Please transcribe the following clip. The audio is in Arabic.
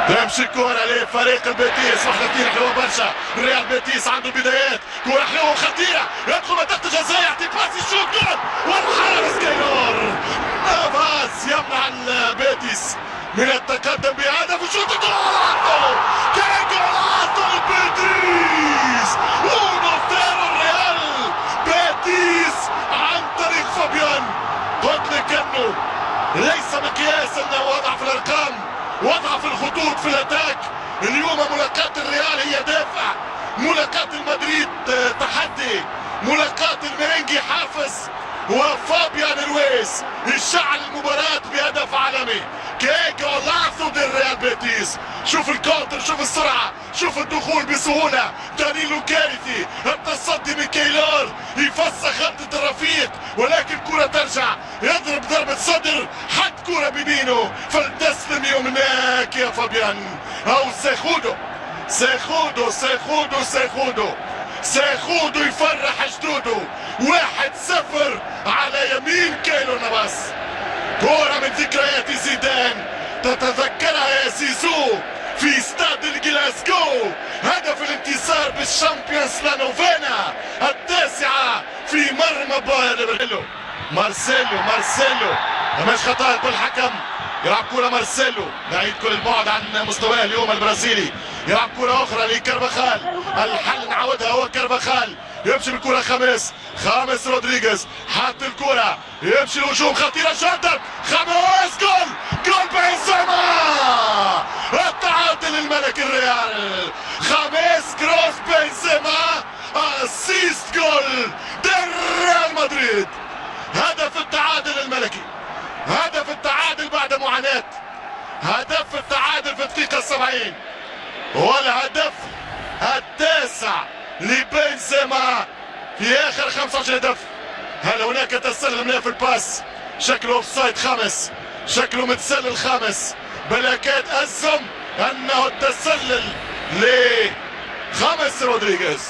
تمشي الكورة لفريق البيتيس وخطيرة حلوة برشا. ريال بيتيس عنده البدايات، كورة حلوة وخطيرة، يدخل منطقة الجزاء، يعطي باس يشوط جول، والحارس كيلور نافاس يمنع البيتيس من التقدم بهدف وشوط جول. كان جول البيتيس، ونوتيرو الريال بيتيس عن طريق فابيان. قلت لك انه ليس مقياس انه وضع في الارقام، وضع في الخطوط في الاتاك. اليوم ملاقاة الريال هي دافع، ملاقاة المدريد تحدي، ملاقاة الميرينجي حافز، وفابيان رويس يشعل المباراة بهدف عالمي. كي جولاسو دي ريال بيتيس. شوف الكونتر، شوف السرعة، شوف الدخول بسهولة. دانيلو كارثي، التصدي من كيلور يفسخ غلطة الرفيق، ولكن كرة ترجع، يضرب ضربة صدر، حد كرة بيمينه، فلتسلم يمناك يا فابيان. او سيخودو سيخودو سيخودو سيخودو سيخودو يفرح جدوده. 1-0 على يمين كيلو نافاس. كرة من ذكريات زيدان تتذكرها يا زيزو في استاد الجلاسكو. هدف الانتصار بالشامبيونز لانوفينا 9 في مرمى بايرن. مارسيلو مش خطأ بالحكم، يلعب كرة مارسيلو بعيد كل البعد عن مستواه اليوم البرازيلي. يلعب كرة أخرى لكارفاخال، الحل نعودها هو كارفاخال، يمشي بالكرة خامس رودريغيز، حط الكرة، يمشي الهجوم، خطيرة جدا، خامس جول بنزيما. التعادل الملكي الريال، خامس كروس بنزيما، اسيست جول ريال مدريد. هدف التعادل الملكي، هدف التعادل بعد معاناة، هدف التعادل في الدقيقة 70، والهدف 9 لبنزيما في آخر 25 هدف. هل هناك تسلل في الباس؟ شكله اوفسايد خامس، شكله متسلل خامس، بل يكاد أزم أنه التسلل لخامس رودريغيز.